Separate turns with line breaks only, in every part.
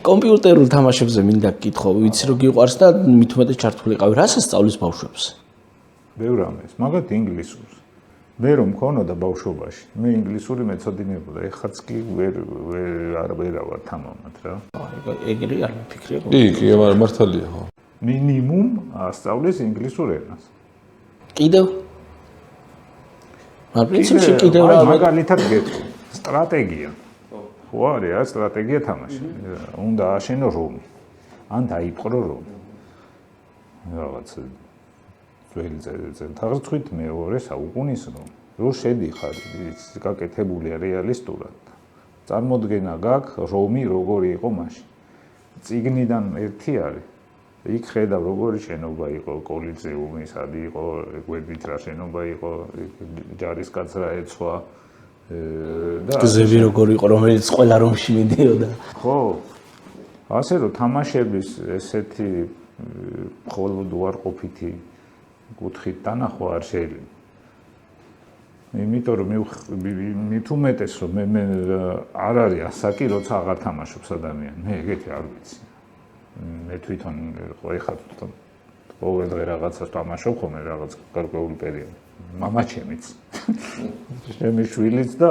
კომპიუტერულ თამაშებზე მინდა გკითხო, ვიცი რომ გიყვარს და მით უმეტეს ჩართულიყავი. რას ასწავლის ბავშვებს?
ბევრ რამეს, მაგათ ინგლისურს. მე რომ მქონოდა ბავშვობაში, მე ინგლისური მეცოდინებოდა, ეხაც კი ვერ ვარ თამამად რა.
ეგრე არ მიფიქრია.
კი, მაგრამ მართალია ხო.
მინიმუმ ასწავლის ინგლისურ ენას.
კიდევ? მაგრამ პრინციპში კიდევ რა
მაგალითად გეტყვი, სტრატეგია. ხო არის სტრატეგია თამაში. უნდა აშენო რომი. ან დაიპყრო რომი. რაღაც ძველი წელთაღრიცხვით მეორე საუკუნის რო შედიხარ გაკეთებულია რეალისტურად. წარმოდგენა გაქვს რომი როგორი იყო მაშინ. წიგნიდან ერთი არის. იქ ხედავ როგორი შენობა იყო კოლიზეუმი, სად იყო, გვერდით რა შენობა იყო, ჯარისკაც რა ეცვა და
გზები როგორი იყო, რომელიც ყველა რომში მიდიოდა.
ხო. ასე რომ თამაშების ესეთი მხოლოდ უარყოფითი კუთხით დანახვა არ შეიძლება. იმიტომ რომ მით უმეტეს რომ მე არ არის ასაკი, როცა აღარ თამაშობს ადამიანი. მე ეგეთი არ ვიცი. მე თვითონ ეხლა ყოველ დღე რაღაცას თამაშობ ხოლმე რაღაც გარკვეული პერიოდი. მამა ჩემიც. ჩემი შვილიც და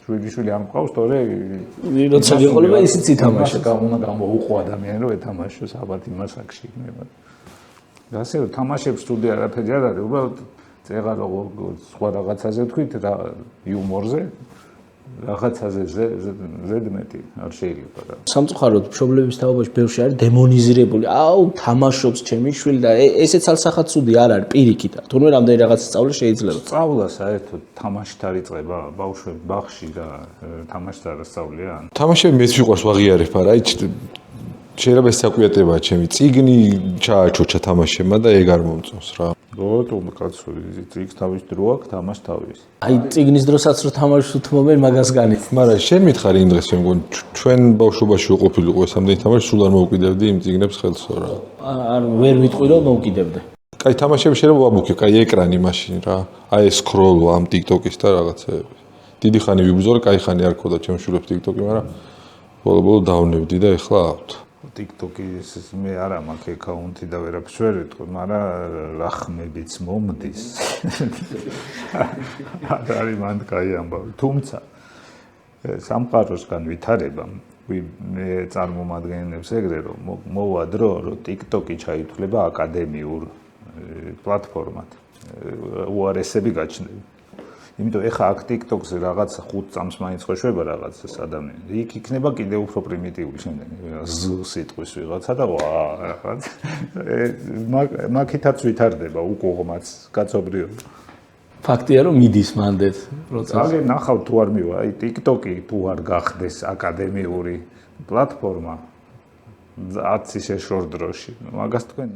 შვილი არ მყავს, თორე
როცა ვიყოლება ისიც ითამაშებს.
უნდა გამოუყო ადამიანი რომ ეთამაშოს ალბათ იმას აქში იქნება. ასე რომ თამაშებს სტუდია არაფერი არ არის, უბრალოდ წეღარო სხვა რაღაცაზე თქვით რა იუმორზე რაღაცაზე ზედმეტი არ შეიძლება რა.
სამწუხაროდ მშობლების თაობაში ბევრში არის დემონიზირებული. აუ, თამაშობს ჩემი შვილი და ესეც ალსახად ცუდი არ არის პირიქით. თუნდაც რამდენი რაღაც სწავლა შეიძლება.
სწავლა საერთოდ თამაშით არ იწყება ბავშვები ბაღში და თამაშით არ ასწავლიან.
თამაშები მეც ვიყვარს ვაღიარებ, მაგრამ შეიძლება ეს საკვიატებაა ჩემი. წიგნი ჩააჩოჩა თამაშებმა და ეგ არ მომწონს რა.
ბოტუმ კაცო, წიგს თავის დრო აქვს, თამაშ თავის.
აი, წიგნის დროსაც რო თამაშს უთმობენ, მაგას განით.
მაგრამ შენ მითხარი იმ დღეს, მე მგონი ჩვენ ბავშვობაში ვყოფილიყო ეს ამდენი თამაში, სულ არ მოვკიდევდი იმ წიგნებს ხელსო რა.
არ ვერ ვიტყვი რომ მოვკიდებდე.
კაი თამაშები შეიძლება ვაბუქე, კაი ეკრანი მაშინ რა. აი ეს სკროლვა ამ TikTok-ის და რაღაცეები. დიდი ხანი ვიბრძოლე, კაი ხანი არ ქონდა ჩემს შვილებს TikTok-ი, მაგრამ ბოლო დავნებდი და ეხლა აქვთ.
TikTok-ის მე არა მაქვს აკაუნტი და ვერაფერს ვერ ვიტყვი, მაგრამ რა ხმებიც მომდის. არის მანდ კაი ამბავი. თუმცა სამყაროსგან ვითარება მე წარმომადგენლებს ეგრე რომ მოვა დრო რომ TikTok-ი ჩაითვლება აკადემიურ პლატფორმად. უარესები გაჩნდება. იმიტომ ეხა აქ TikTok-ზე რაღაც 5 წამს მაინც ხოშვება რაღაც ეს ადამიანი. იქ იქნება კიდევ უფრო პრიმიტიული შემდეგ. სიტყვის ვიღაცა და რაღაც. მაკითაც ვითარდება უკუღმაც კაცობრიობა.
ფაქტია რომ მიდის მანდეთ პროცესი.
აგე ნახავ თუ არ მივა, აი TikTok-ი თუ არ გახდეს აკადემიური პლატფორმა 10 ისე შორ დროში. მაგას თქვენ